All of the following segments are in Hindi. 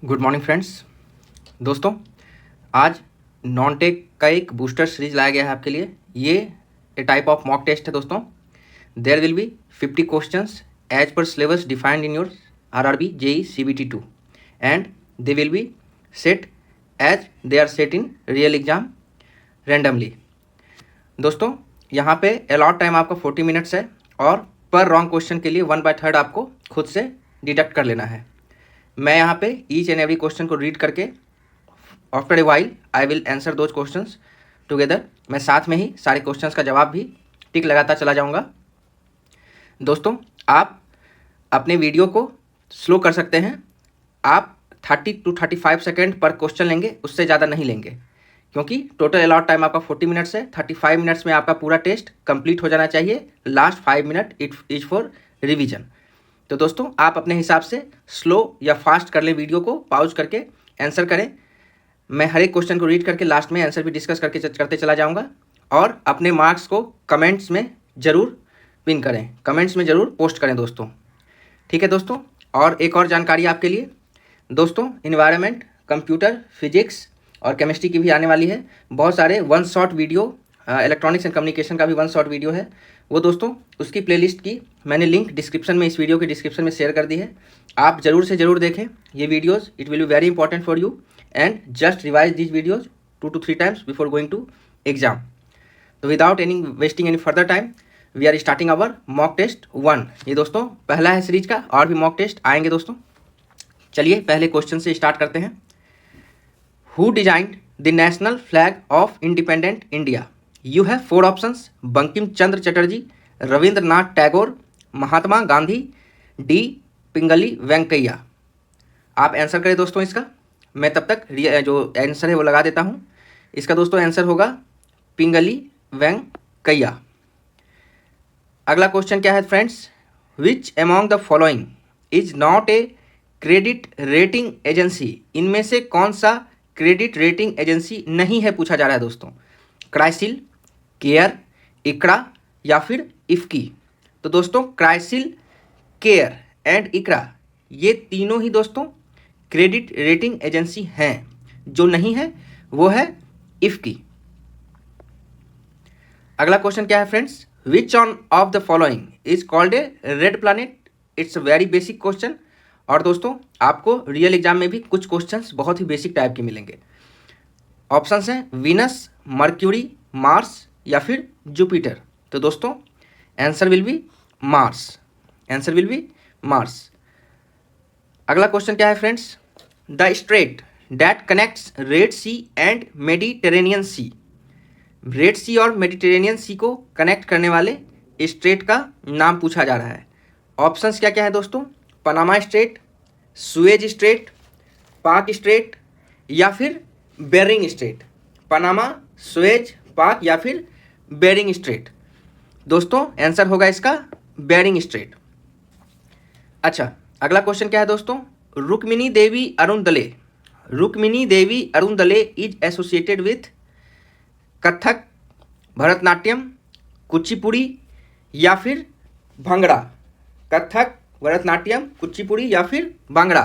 Good morning friends. दोस्तों, आज नॉन टेक का एक बूस्टर सीरीज लाया गया है आपके लिए। ये a type of mock test है दोस्तों। There will be 50 questions as per syllabus defined in your RRB JEE CBT 2 and they will be set as they are set in real exam randomly. दोस्तों, यहाँ पे अलॉट टाइम आपका 40 मिनट्स है और पर रॉन्ग क्वेश्चन के लिए 1/3 आपको खुद से डिडक्ट कर लेना है। मैं यहाँ पे ईच एंड एवरी क्वेश्चन को रीड करके after a while I will answer those questions together. मैं साथ में ही सारे क्वेश्चंस का जवाब भी टिक लगाता चला जाऊँगा। दोस्तों, आप अपने वीडियो को स्लो कर सकते हैं। आप 30 to 35 सेकेंड पर क्वेश्चन लेंगे, उससे ज़्यादा नहीं लेंगे, क्योंकि टोटल अलॉट टाइम आपका 40 मिनट्स है। 35 मिनट्स में आपका पूरा टेस्ट कंप्लीट हो जाना चाहिए। Last 5 minute it is for revision. तो दोस्तों, आप अपने हिसाब से स्लो या फास्ट कर लें, वीडियो को पॉज करके आंसर करें। मैं हर एक क्वेश्चन को रीड करके लास्ट में आंसर भी डिस्कस करते चला जाऊंगा। और अपने मार्क्स को कमेंट्स में ज़रूर पिन करें, कमेंट्स में ज़रूर पोस्ट करें दोस्तों। ठीक है दोस्तों, और एक और जानकारी आपके लिए दोस्तों, इन्वायरमेंट, कंप्यूटर, फिजिक्स और केमिस्ट्री की भी आने वाली है। बहुत सारे 1 shot video, electronics and communication का भी 1 शॉट वीडियो है। वो दोस्तों, उसकी प्लेलिस्ट की मैंने लिंक डिस्क्रिप्शन में, इस वीडियो के डिस्क्रिप्शन में शेयर कर दी है। आप ज़रूर से ज़रूर देखें ये videos. It will be very important for you and just revise these videos 2 to 3 times before going to exam. तो without any wasting any further time we are starting our mock test 1। ये दोस्तों पहला है सीरीज का, और भी मॉक टेस्ट आएंगे दोस्तों। चलिए पहले क्वेश्चन से स्टार्ट करते हैं। Who designed the national flag of independent India? You have 4 options: Bankim Chandra Chatterjee, Rabindranath Tagore, Mahatma Gandhi, D Pingali Venkayya. आप आंसर करें दोस्तों इसका। मैं तब तक जो आंसर है वो लगा देता हूँ। इसका दोस्तों आंसर होगा पिंगली वेंकैया। अगला क्वेश्चन क्या है friends? Which among the following is not a credit rating agency? इनमें से कौन सा क्रेडिट रेटिंग एजेंसी नहीं है, पूछा जा रहा है दोस्तों। क्राइसिल, केयर, इकरा या फिर इफ्की? तो दोस्तों, क्राइसिल, केयर एंड इकरा, ये तीनों ही दोस्तों क्रेडिट रेटिंग एजेंसी हैं। जो नहीं है वो है इफ्की। अगला क्वेश्चन क्या है friends? Which on off the following is called a red planet? It's a very basic question. और दोस्तों, आपको रियल एग्जाम में भी कुछ क्वेश्चंस बहुत ही बेसिक टाइप के मिलेंगे। ऑप्शंस हैं वीनस, मर्क्यूरी, मार्स या फिर जुपिटर। तो दोस्तों, answer will be Mars. Answer will be Mars. अगला क्वेश्चन क्या है friends? The strait that connects Red Sea and Mediterranean Sea. Red Sea और मेडिटेरेनियन सी को कनेक्ट करने वाले स्ट्रेट का नाम पूछा जा रहा है। ऑप्शंस क्या क्या है दोस्तों? पनामा स्ट्रेट, सुएज स्ट्रेट, पाक स्ट्रेट या फिर बेरिंग स्ट्रेट। पनामा, सुएज, पाक या फिर बेरिंग स्ट्रेट। दोस्तों, आंसर होगा इसका बेरिंग स्ट्रेट। अच्छा, अगला क्वेश्चन क्या है दोस्तों? Rukmini Devi Arundale. Rukmini Devi Arundale is associated with Kathak, Bharatanatyam, Kuchipudi या फिर भांगड़ा। कथक, भरतनाट्यम, कुचिपुड़ी या फिर भांगड़ा।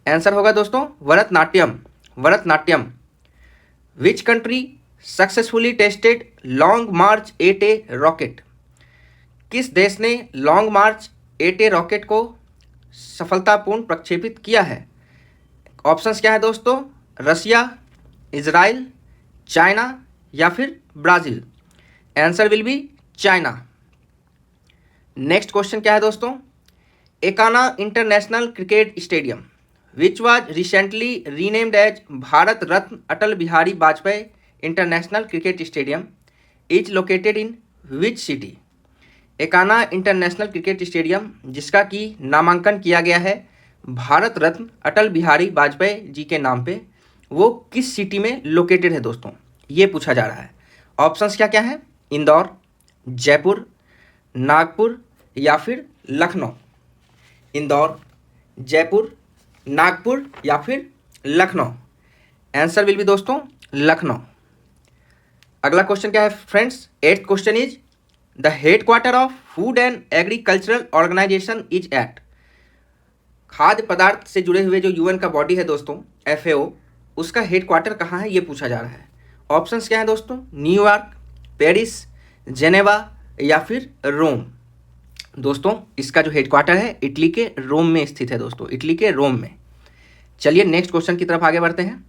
आंसर होगा दोस्तों Bharatanatyam. Bharatanatyam. Which country successfully tested long March 8A rocket? किस देश ने लॉन्ग मार्च 8A रॉकेट को सफलतापूर्ण प्रक्षेपित किया है? ऑप्शंस क्या है दोस्तों? रसिया, इजराइल, चाइना या फिर Brazil. Answer will be China. Next question क्या है दोस्तों? Ekana international cricket stadium which was recently renamed as Bharat Ratna Atal Bihari Vajpayee international cricket stadium is located in which city? Ekana international cricket stadium, जिसका कि नामांकन किया गया है भारत रत्न अटल बिहारी वाजपेयी जी के नाम पे, वो किस सिटी में लोकेटेड है दोस्तों? ये पूछा जा रहा है। ऑप्शंस क्या क्या है? इंदौर, जयपुर, नागपुर या फिर लखनऊ। इंदौर, जयपुर, नागपुर या फिर लखनऊ। आंसर विल बी दोस्तों लखनऊ। अगला क्वेश्चन क्या है friends? 8th question is the headquarter of food and agricultural organisation is at? खाद्य पदार्थ से जुड़े हुए जो यूएन का बॉडी है दोस्तों, FAO, उसका हेडक्वार्टर कहाँ है ये पूछा जा रहा है। ऑप्शंस क्या है दोस्तों? न्यूयॉर्क, पेरिस, जेनेवा या फिर रोम। दोस्तों इसका जो हेडक्वार्टर है इटली के रोम में स्थित है दोस्तों, इटली के रोम में। चलिए नेक्स्ट क्वेश्चन की तरफ आगे बढ़ते हैं।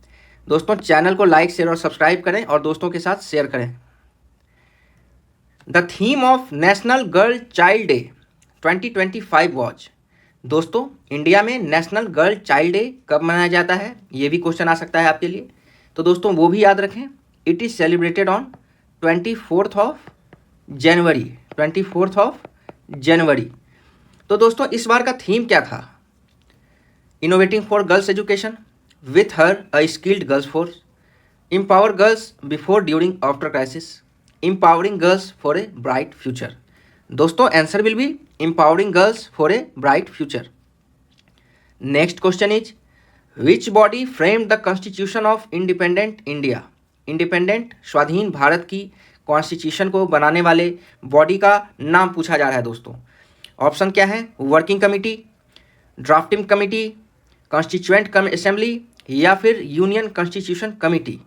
दोस्तों चैनल को लाइक, शेयर और सब्सक्राइब करें और दोस्तों के साथ शेयर करें। The theme of national girl child day 2025 was. दोस्तों इंडिया में नेशनल गर्ल चाइल्ड डे कब मनाया जाता है, ये भी क्वेश्चन आ सकता है आपके लिए, तो दोस्तों वो भी याद रखें। It is celebrated on 24 January, 24 January. तो दोस्तों इस बार का थीम क्या था? Innovating for girls education, with her a skilled girls force, empower girls before, during, after crisis, empowering girls for a bright future. दोस्तों answer will be empowering girls for a bright future. Next question is which body framed the constitution of independent India. Independent स्वाधीन भारत की कॉन्स्टिट्यूशन को बनाने वाले बॉडी का नाम पूछा जा रहा है दोस्तों। ऑप्शन क्या है? Working committee, drafting committee, constituent assembly या फिर यूनियन कॉन्स्टिट्यूशन कमेटी।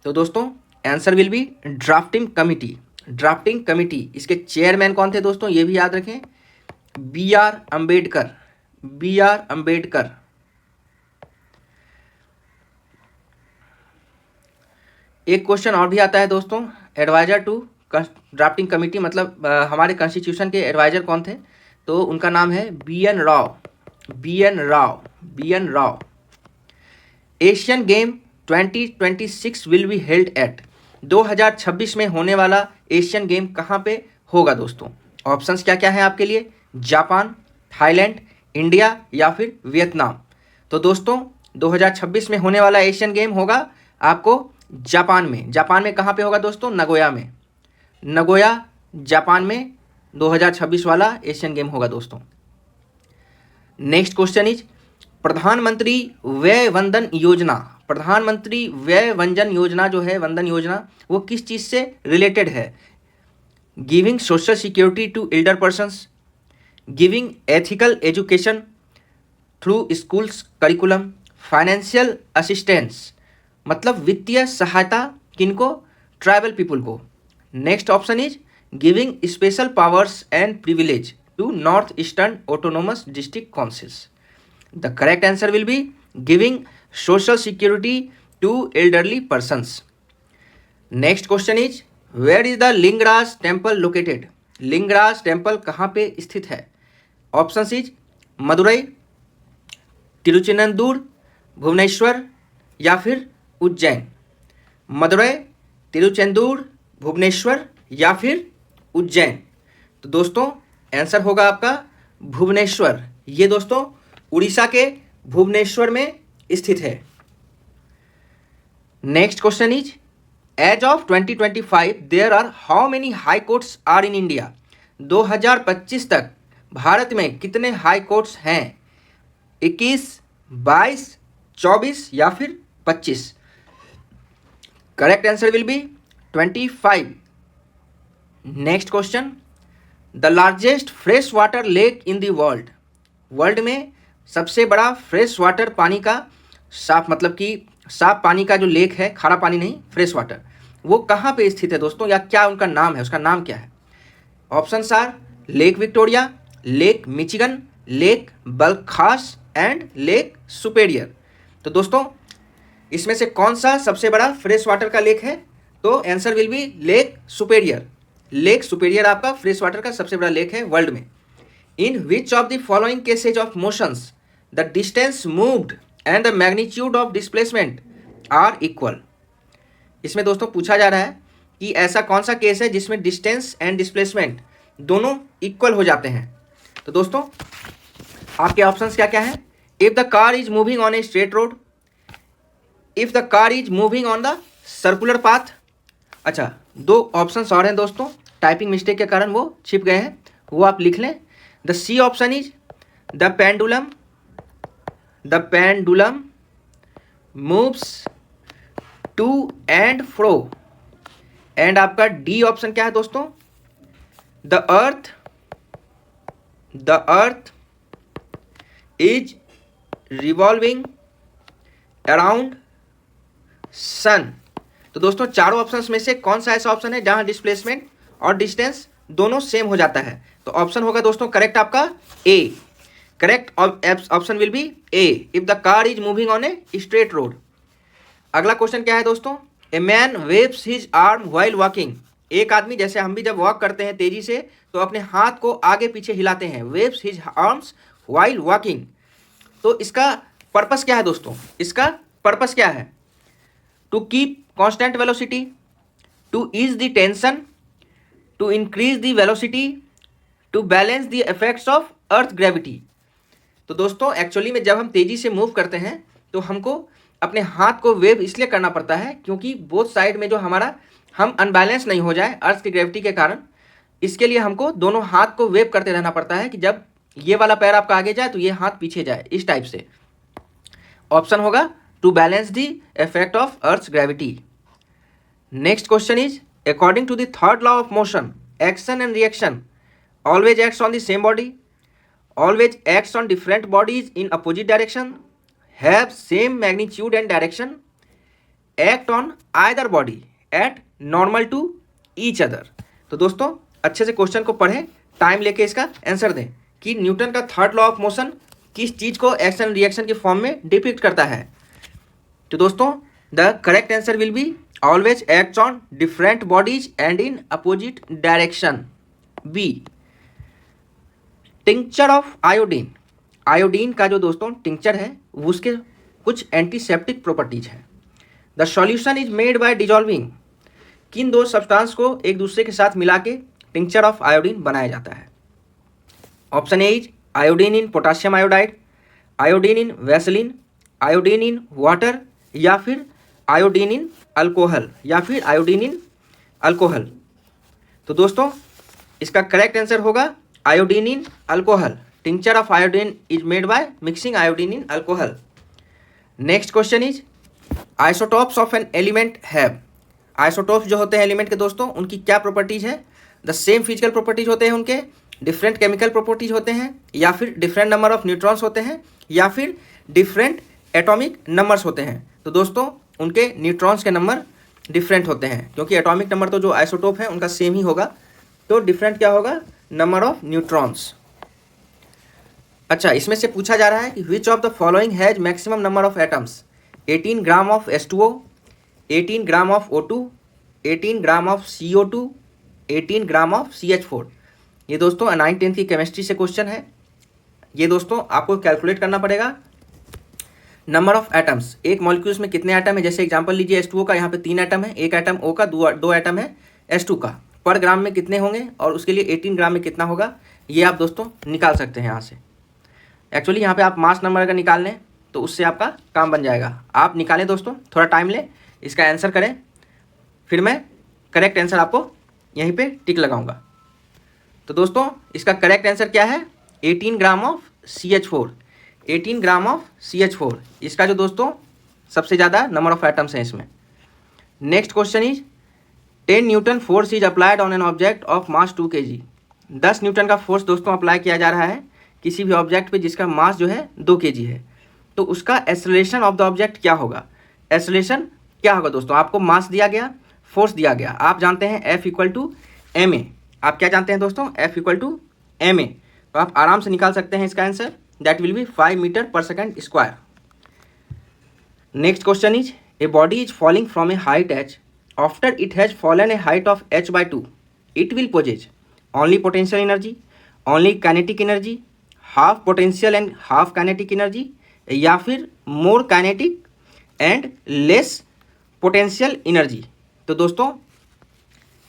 तो दोस्तों answer will B drafting committee, drafting committee. इसके चेयरमैन कौन थे दोस्तों, ये भी याद रखें, BR अम्बेडकर, BR अम्बेडकर। एक क्वेश्चन और भी आता है दोस्तों, एडवाइजर टू ड्राफ्टिंग कमेटी, मतलब हमारे कॉन्स्टिट्यूशन के एडवाइजर कौन थे, तो उनका नाम है BN Rao, BN Rao, BN Rao. Asian game 2026 will be held at. 2026 में होने वाला एशियन गेम कहाँ पे होगा दोस्तों? ऑप्शंस क्या क्या है आपके लिए? जापान, थाईलैंड, इंडिया या फिर वियतनाम। तो दोस्तों 2026 में होने वाला एशियन गेम होगा आपको जापान में। जापान में कहाँ पे होगा दोस्तों? नगोया में, नगोया जापान में 2026 वाला एशियन गेम होगा दोस्तों। नेक्स्ट क्वेश्चन इज प्रधानमंत्री व्यय वंदन योजना, प्रधानमंत्री व्यय वंदन योजना जो है, वंदन योजना, वो किस चीज़ से रिलेटेड है? Giving social security to elder persons, giving ethical education through schools curriculum, financial assistance, मतलब वित्तीय सहायता किनको? ट्राइबल पीपुल को। Next option is giving special powers and privilege to north eastern autonomous district councils. The correct answer will be giving social security to elderly persons. Next question is where is the Lingaraj temple located. Lingaraj temple कहाँ पे स्थित है? ऑप्शन इज मदुरई, तिरुचिनंदूर, भुवनेश्वर या फिर उज्जैन। मदुरई, तिरुचेंदूर, भुवनेश्वर या फिर उज्जैन। तो दोस्तों आंसर होगा आपका भुवनेश्वर। ये दोस्तों उड़ीसा के भुवनेश्वर में स्थित है। Next question is as of 2025 there are how many high courts are in India. 2025 तक भारत में कितने हाई कोर्ट्स हैं? 21, 22, 24 या फिर 25। Correct answer will B 25। Next question the largest fresh water lake in the world. World में सबसे बड़ा फ्रेश वाटर पानी का साफ, मतलब कि साफ पानी का जो लेक है, खारा पानी नहीं, फ्रेश वाटर, वो कहाँ पे स्थित है दोस्तों, या क्या उनका नाम है, उसका नाम क्या है? Options are Lake Victoria, Lake Michigan, Lake Balkhash and Lake Superior. तो दोस्तों इसमें से कौन सा सबसे बड़ा फ्रेश वाटर का लेक है? तो answer will be Lake Superior. Lake Superior आपका फ्रेश वाटर का सबसे बड़ा लेक है वर्ल्ड में। In which of the following cases of motions the distance moved and the magnitude of displacement are equal. इसमें दोस्तों पूछा जा रहा है कि ऐसा कौन सा केस है जिसमें डिस्टेंस एंड डिस्प्लेसमेंट दोनों इक्वल हो जाते हैं। तो दोस्तों आपके ऑप्शंस क्या क्या हैं? If the car is moving on a straight road, if the car is moving on the circular path. अच्छा, दो ऑप्शंस और हैं दोस्तों, टाइपिंग मिस्टेक के कारण वो छिप गए हैं, वो आप लिख लें। The C option is the pendulum moves to and fro. And आपका डी ऑप्शन क्या है दोस्तों? The earth is revolving around sun. तो दोस्तों चारों ऑप्शंस में से कौन सा ऐसा ऑप्शन है जहां डिस्प्लेसमेंट और डिस्टेंस दोनों सेम हो जाता है? तो ऑप्शन होगा दोस्तों करेक्ट आपका A. Correct option will be A if the car is moving on a straight road. अगला क्वेश्चन क्या है दोस्तों? A man waves his arm while walking. एक आदमी, जैसे हम भी जब वॉक करते हैं तेजी से तो अपने हाथ को आगे पीछे हिलाते हैं, waves his arms while walking. तो इसका पर्पस क्या है दोस्तों? इसका पर्पस क्या है? To keep constant velocity, to ease the tension, to increase the velocity, to balance the effects of earth gravity. तो दोस्तों एक्चुअली में जब हम तेजी से मूव करते हैं तो हमको अपने हाथ को वेव इसलिए करना पड़ता है क्योंकि बोथ साइड में जो हमारा हम अनबैलेंस नहीं हो जाए अर्थ की ग्रेविटी के कारण। इसके लिए हमको दोनों हाथ को वेव करते रहना पड़ता है कि जब ये वाला पैर आपका आगे जाए तो ये हाथ पीछे जाए, इस टाइप से। ऑप्शन होगा to balance the effect of earth gravity. Next question is according to the third law of motion, action and reaction always acts on the same body, always acts on different bodies in opposite direction, have same magnitude and direction, act on either body at normal to each other। तो दोस्तों अच्छे से क्वेश्चन को पढ़ें, टाइम लेके इसका आंसर दें कि न्यूटन का थर्ड लॉ ऑफ मोशन किस चीज़ को एक्शन रिएक्शन के फॉर्म में डिपिक्ट करता है। तो दोस्तों the correct answer will be always acts on different bodies and in opposite direction, B. Tincture of iodine, iodine का जो दोस्तों टिंक्चर है उसके कुछ एंटीसेप्टिक प्रॉपर्टीज हैं। The solution is made by dissolving, किन दो सब्सटेंस को एक दूसरे के साथ मिला के टिंक्चर ऑफ आयोडीन बनाया जाता है? Option A is iodine in potassium iodide, iodine in Vaseline, iodine in water, या फिर आयोडीन इन अल्कोहल, या फिर आयोडीन इन अल्कोहल। तो दोस्तों इसका करेक्ट आंसर होगा iodine in alcohol. Tincture of iodine is made by mixing iodine in alcohol. Next question is isotopes of an element have. Isotopes जो होते हैं एलिमेंट के दोस्तों उनकी क्या प्रॉपर्टीज है? द सेम फिजिकल प्रॉपर्टीज होते हैं उनके, डिफरेंट केमिकल प्रॉपर्टीज होते हैं, या फिर डिफरेंट नंबर ऑफ न्यूट्रॉन्स होते हैं, या फिर डिफरेंट एटॉमिक नंबर्स होते हैं। तो दोस्तों उनके न्यूट्रॉन्स के नंबर डिफरेंट होते हैं क्योंकि एटॉमिक नंबर तो जो आइसोटोप है उनका सेम ही होगा, तो डिफरेंट क्या होगा? Number of neutrons. अच्छा, इसमें से पूछा जा रहा है कि विच of the following has maximum number of atoms? 18 gram of H2O, 18 gram of O2, 18 gram of CO2, 18 gram of CH4। ये दोस्तों 9th-10th की केमिस्ट्री से क्वेश्चन है। ये दोस्तों आपको कैलकुलेट करना पड़ेगा नंबर ऑफ एटम्स, एक मॉलिक्यूल्स में कितने एटम है। जैसे एग्जांपल लीजिए H2O का, यहाँ पे 3 एटम है, एक एटम O का, दो एटम है H2 का, पर ग्राम में कितने होंगे और उसके लिए 18 ग्राम में कितना होगा, ये आप दोस्तों निकाल सकते हैं यहाँ से। एक्चुअली यहाँ पे आप मास नंबर अगर निकाल लें तो उससे आपका काम बन जाएगा। आप निकालें दोस्तों, थोड़ा टाइम लें, इसका आंसर करें, फिर मैं करेक्ट आंसर आपको यहीं पे टिक लगाऊंगा। तो दोस्तों इसका करेक्ट आंसर क्या है? 18 gram of CH4, 18 gram of CH4 इसका जो दोस्तों सबसे ज़्यादा नंबर ऑफ एटम्स हैं इसमें। Next question is 10 Newton force is applied on an object of mass 2 kg। 10 Newton का फोर्स दोस्तों अप्लाई किया जा रहा है किसी भी ऑब्जेक्ट पे जिसका मास जो है 2 kg है। तो उसका एक्सेलरेशन ऑफ द ऑब्जेक्ट क्या होगा? एक्सेलरेशन क्या होगा दोस्तों? आपको मास दिया गया, फोर्स दिया गया, आप जानते हैं F = ma। आप क्या जानते हैं दोस्तों? F = ma। तो आप आराम से निकाल सकते हैं इसका answer, that will be 5 metre per second square. Next question is a body is falling from a height h, after it has fallen a height of h/2, it will possess only potential energy, only kinetic energy, half potential and half kinetic energy, या फिर more kinetic and less potential energy। तो दोस्तों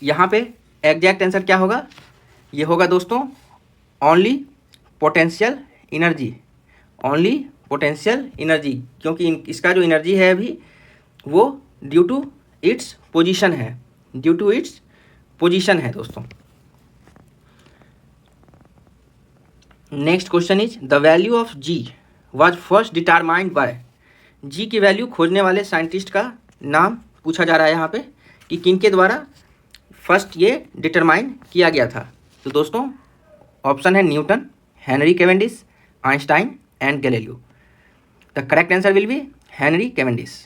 यहाँ पे एग्जैक्ट आंसर क्या होगा? ये होगा दोस्तों only potential energy, only potential energy, क्योंकि इसका जो एनर्जी है अभी वो ड्यू टू इट्स पोजीशन है, ड्यू टू इट्स पोजीशन है दोस्तों। Next question is the value of G was first determined by. G की वैल्यू खोजने वाले साइंटिस्ट का नाम पूछा जा रहा है यहाँ पे कि किनके द्वारा फर्स्ट ये डिटरमाइन किया गया था। तो दोस्तों ऑप्शन है Newton, Henry Cavendish, Einstein and Galileo. The correct answer will be Henry Cavendish.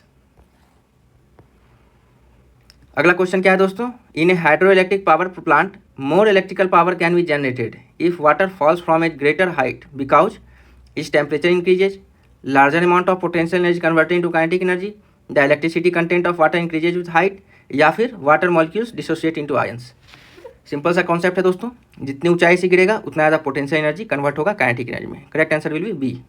अगला क्वेश्चन क्या है दोस्तों? In a hydroelectric power plant more electrical power can be generated if water falls from a greater height because is temperature increases, larger amount of potential energy converted into kinetic energy, the electricity content of water increases with height, या फिर water molecules dissociate into ions. Simple सा कॉन्सेप्ट है दोस्तों, जितनी ऊंचाई से गिरेगा उतना ज़्यादा पोटेंशियल एनर्जी कन्वर्ट होगा काइनेटिक एनर्जी में. Correct answer will be B.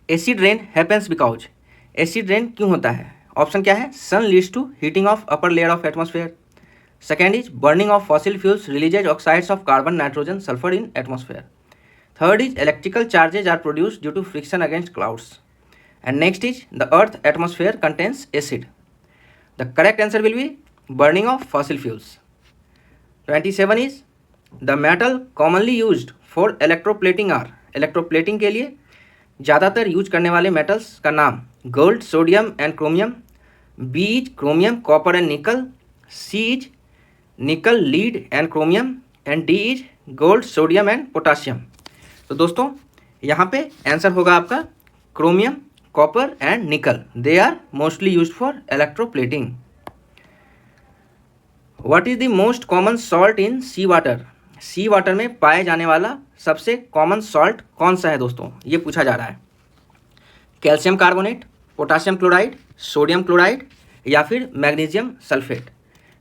Acid rain happens because, acid rain क्यों होता है? ऑप्शन क्या है? Sun leads to heating of upper layer of atmosphere. Second is burning of fossil fuels releases oxides of carbon, nitrogen, sulphur in atmosphere. Third is electrical charges are produced due to friction against clouds. And next is the earth atmosphere contains acid. The correct answer will be burning of fossil fuels. 27 is the metal commonly used for electroplating are. Electroplating के लिए ज़्यादातर यूज करने वाले मेटल्स का नाम gold, sodium and chromium. B is chromium, copper and nickel. C is nickel, lead and chromium. And D is gold, sodium and potassium. तो दोस्तों यहाँ पे आंसर होगा आपका chromium, copper and nickel. They are mostly used for electroplating. What is the most common salt in sea water? Sea water में पाए जाने वाला सबसे कॉमन सॉल्ट कौन सा है दोस्तों? ये पूछा जा रहा है. Calcium carbonate, potassium chloride, sodium chloride, या फिर मैग्नीशियम सल्फेट.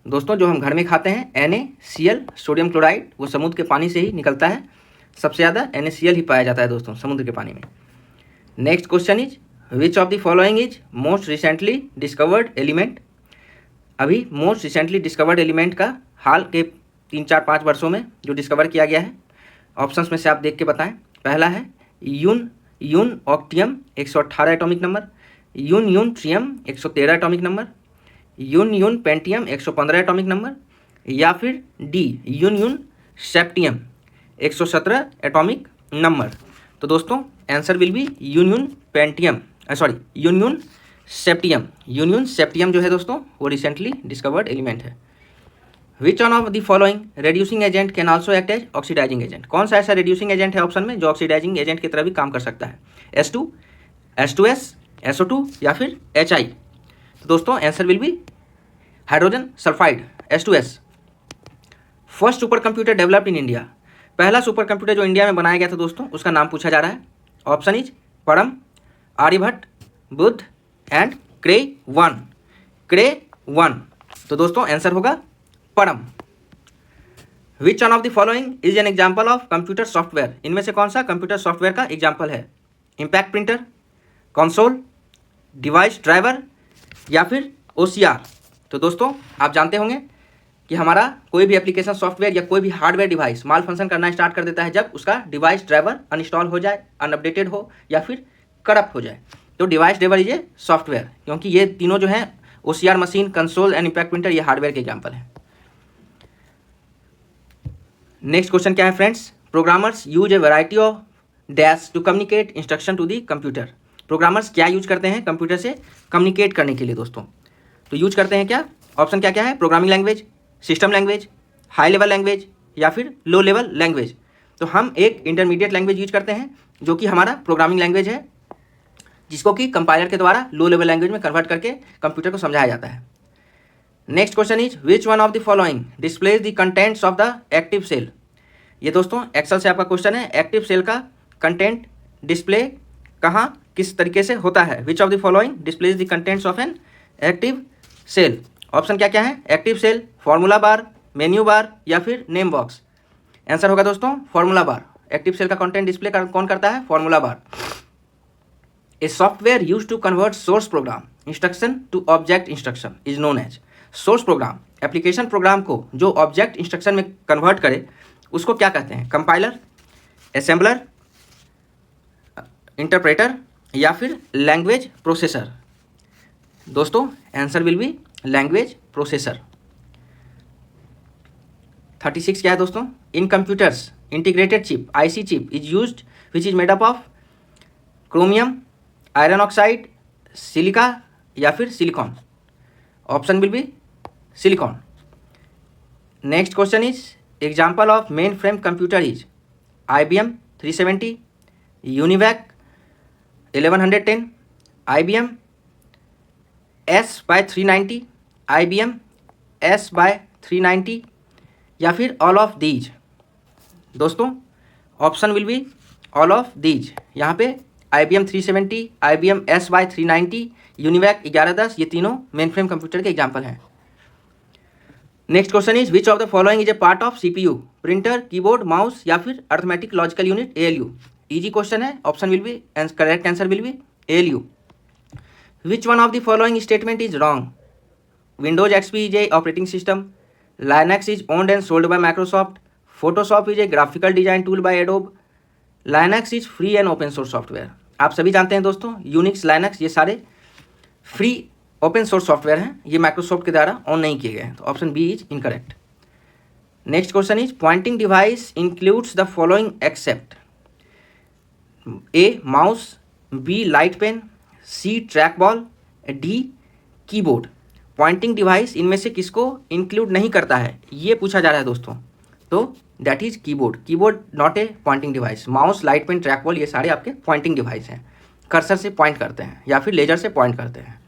दोस्तों जो हम घर में खाते हैं NaCl, सोडियम क्लोराइड, वो समुद्र के पानी से ही निकलता है. सबसे ज़्यादा NaCl ही पाया जाता है दोस्तों समुद्र के पानी में. Next question is which of the following is most recently discovered element? अभी मोस्ट रिसेंटली डिस्कवर्ड एलिमेंट का हाल के 3-4-5 वर्षों में जो डिस्कवर किया गया है, ऑप्शंस में से आप देख के बताएं. पहला है ununoctium 118 atomic number, ununtrium 113 atomic number, ununpentium 115 atomic number, या फिर डी यून सेप्टियम 117 एटॉमिक नंबर. तो दोस्तों आंसर विल बी यून सेप्टियम. यून सेप्टियम जो है दोस्तों वो रिसेंटली डिस्कवर्ड एलिमेंट है. Which one of the following reducing agent can also act as oxidising agent? कौन सा ऐसा रेड्यूसिंग एजेंट है ऑप्शन में जो ऑक्सीडाइजिंग एजेंट की तरह भी काम कर सकता है? S2, H2S, SO2 या फिर HI. तो दोस्तों answer will B hydrogen sulphide, H2S. First super computer developed in India. पहला सुपर कंप्यूटर जो इंडिया में बनाया गया था दोस्तों उसका नाम पूछा जा रहा है. Option is Param, Aryabhata, Buddha and Cray one. तो दोस्तों आंसर होगा Param. Which one of the following is an example of computer software? इनमें से कौन सा कंप्यूटर सॉफ्टवेयर का एग्जाम्पल है? Impact printer, console, device driver, या फिर OCR. तो दोस्तों आप जानते होंगे कि हमारा कोई भी एप्लीकेशन सॉफ्टवेयर या कोई भी हार्डवेयर डिवाइस माल फंक्शन करना स्टार्ट कर देता है जब उसका डिवाइस ड्राइवर अनइंस्टॉल हो जाए, अनअपडेटेड हो, या फिर करप्ट हो जाए. तो device driver is a software, क्योंकि ये तीनों जो हैं OCR machine, console and impact printer, ये हार्डवेयर के एग्जाम्पल हैं. नेक्स्ट क्वेश्चन क्या है friends? Programmers use a variety of dash to communicate instruction to the computer. Programmers क्या यूज करते हैं कंप्यूटर से कम्युनिकेट करने के लिए दोस्तों? तो यूज करते हैं क्या? ऑप्शन क्या क्या है? Programming language, system language, high level language, या फिर लो लेवल लैंग्वेज. तो हम एक इंटरमीडिएट लैंग्वेज यूज करते हैं जो कि हमारा प्रोग्रामिंग लैंग्वेज है, जिसको कि कंपाइलर के द्वारा लो लेवल लैंग्वेज में कन्वर्ट करके कंप्यूटर को समझाया जाता है. Next question is which one of the following displays the contents of the active cell? ये दोस्तों एक्सेल से आपका क्वेश्चन है. एक्टिव सेल का कंटेंट डिस्प्ले कहाँ किस तरीके से होता है? Which of the following displays the contents of an active cell? Option क्या क्या है? Active cell, formula bar, menu bar, या फिर नेम बॉक्स. आंसर होगा दोस्तों फॉर्मूला बार. एक्टिव सेल का कंटेंट डिस्प्ले कौन करता है? Formula bar. A software use to convert source program instruction to object instruction is known as. Source program, application program को जो ऑब्जेक्ट इंस्ट्रक्शन में कन्वर्ट करे उसको क्या कहते हैं? कंपाइलर, असेंबलर, इंटरप्रेटर, या फिर लैंग्वेज प्रोसेसर. दोस्तों answer will B language processor. 36 क्या है दोस्तों? In computers integrated chip IC chip is used which is made up of chromium, iron oxide, silica, या फिर silicon. Option will B silicon. Next question is example of main frame computer is IBM 370, UNIVAC, 1110, IBM S/390, IBM S/390 या फिर ऑल ऑफ दीज। दोस्तों option will be all of these. यहाँ पे IBM 370, IBM S/390, यूनिवैक 1110, ये तीनों मेन फ्रेम कंप्यूटर के एग्जाम्पल हैं। Next question is which of the following is a part of CPU? Printer, keyboard, mouse या फिर arithmetic logical unit ALU। Easy question है। Option will be, correct answer will be ALU। Which one of the following statement is wrong? Windows XP is a operating system. Linux is owned and sold by Microsoft. Photoshop is a graphical design tool by Adobe. Linux is free and open source software. आप सभी जानते हैं दोस्तों, यूनिक्स, लाइनक्स ये सारे फ्री ओपन सोर्स सॉफ्टवेयर हैं, ये माइक्रोसॉफ्ट के द्वारा ऑन नहीं किए गए हैं। तो option B is incorrect. Next question is pointing device includes the following except? A mouse, B light pen, C track ball, D keyboard. Pointing device इनमें से किसको इंक्लूड नहीं करता है, ये पूछा जा रहा है दोस्तों। तो that is keyboard. Keyboard not a pointing device. Mouse, light pen, track ball ये सारे आपके पॉइंटिंग डिवाइस हैं, कर्सर से पॉइंट करते हैं या फिर लेजर से पॉइंट करते हैं।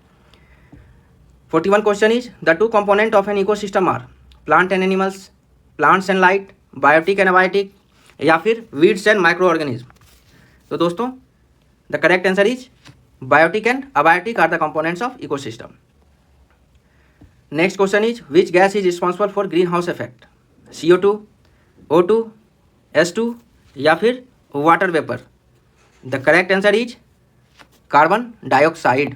41 question is the two component of an ecosystem are plant and animals, plants and light, biotic and abiotic या फिर वीड्स एंड माइक्रो ऑर्गेनिज्म। तो दोस्तों the correct answer is biotic and abiotic are the components of ecosystem. Next question is which gas is responsible for green house effect? CO2, O2, S2 या फिर water vapour. The correct answer is carbon dioxide.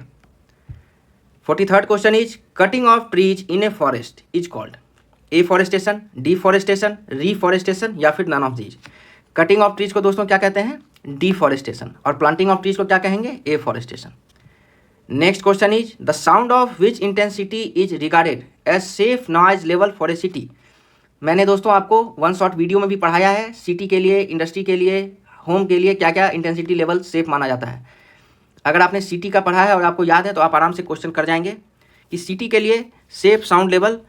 43rd question is cutting of trees in a forest is called? Afforestation, deforestation, reforestation या फिर none of these. Cutting of trees को दोस्तों क्या कहते हैं? डिफॉरेस्टेशन। और प्लांटिंग ऑफ ट्रीज को क्या कहेंगे? Afforestation. Next question is the sound of which intensity is regarded as safe noise level for a city? मैंने दोस्तों आपको वन शॉट वीडियो में भी पढ़ाया है, सिटी के लिए, इंडस्ट्री के लिए, होम के लिए क्या क्या इंटेंसिटी लेवल सेफ माना जाता है। अगर आपने सिटी का पढ़ा है और आपको याद है तो आप आराम से क्वेश्चन कर जाएंगे कि सिटी के लिए सेफ साउंड लेवल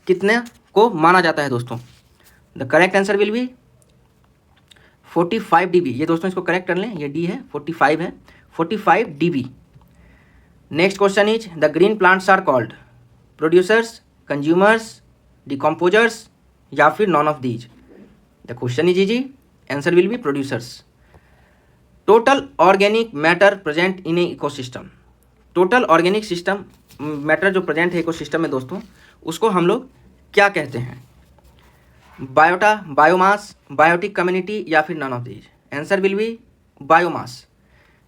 कितने को माना जाता है दोस्तों। The correct answer will B 45 dB। ये दोस्तों इसको करेक्ट कर लें, ये डी है, 45 है, 45 dB। Next question is the green plants are called? Producers, consumers, decomposers या फिर none of these. The question is easy, answer will be producers. Total organic matter present in a ecosystem. Total organic system matter जो प्रेजेंट है इकोसिस्टम में दोस्तों, उसको हम लोग क्या कहते हैं? बायोटा, बायोमास, बायोटिक कम्युनिटी या फिर none of these. Answer will be biomass.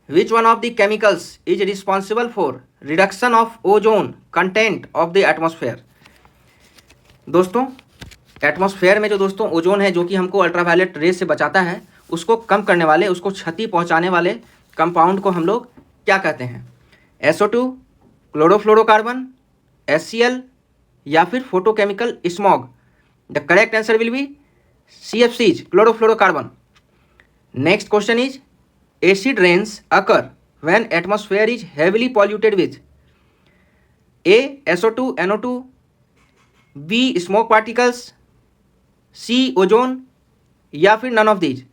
Which one of the chemicals is responsible for reduction of ozone content of the atmosphere? दोस्तों एटमॉस्फेयर में जो दोस्तों ओजोन है, जो कि हमको अल्ट्रावायलेट रेज से बचाता है, उसको कम करने वाले, उसको क्षति पहुंचाने वाले कंपाउंड को हम लोग क्या कहते हैं? SO2, क्लोरोफ्लोरोकार्बन, HCl या फिर photochemical smog. The correct answer will B CFCs, chlorofluorocarbon. Next question is acid rains occur when atmosphere is heavily polluted with? A SO2 NO2, B smoke particles, C ozone या फिर none of these.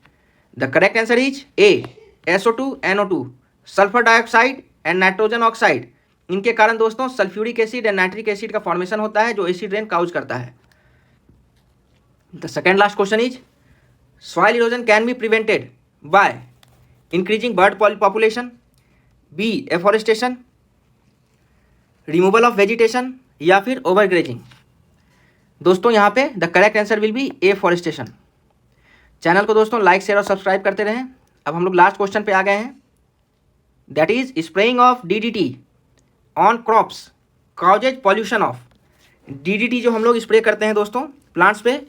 The correct answer is A SO2 NO2, sulphur dioxide and nitrogen oxide. इनके कारण दोस्तों sulphuric acid and nitric acid का फॉर्मेशन होता है जो एसिड रेन काउज करता है। The second last question is soil erosion can be prevented by increasing bird population, B afforestation, removal of vegetation या फिर ओवरग्रेजिंग। दोस्तों यहाँ पे the correct answer will be afforestation. Channel को दोस्तों लाइक, शेयर और सब्सक्राइब करते रहें। अब हम लोग लास्ट क्वेश्चन पे आ गए हैं, that is spraying of DDT on crops causes pollution of. DDT जो हम लोग स्प्रे करते हैं दोस्तों प्लांट्स पे,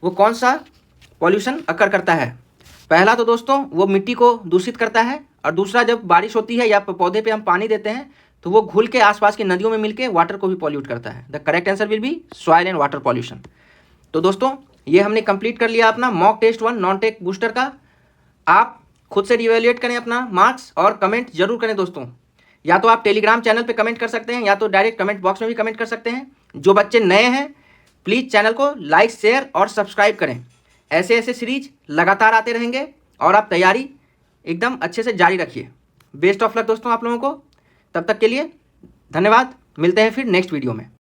वो कौन सा पॉल्यूशन अकर करता है? पहला तो दोस्तों वो मिट्टी को दूषित करता है, और दूसरा जब बारिश होती है या पौधे पे हम पानी देते हैं तो वो घुल के आसपास की नदियों में मिलके वाटर को भी पॉल्यूट करता है। The correct answer will be soil and water pollution. तो दोस्तों ये हमने कंप्लीट कर लिया अपना mock test 1 non tech booster का। आप खुद से रिवैल्यूएट करें अपना मार्क्स और कमेंट जरूर करें दोस्तों। या तो आप टेलीग्राम चैनल पे कमेंट कर सकते हैं या तो डायरेक्ट कमेंट बॉक्स में भी कमेंट कर सकते हैं। जो बच्चे नए हैं प्लीज़ चैनल को लाइक, शेयर और सब्सक्राइब करें। ऐसे ऐसे सीरीज लगातार आते रहेंगे और आप तैयारी एकदम अच्छे से जारी रखिए। बेस्ट ऑफ लक दोस्तों आप लोगों को। तब तक के लिए धन्यवाद, मिलते हैं फिर नेक्स्ट वीडियो में।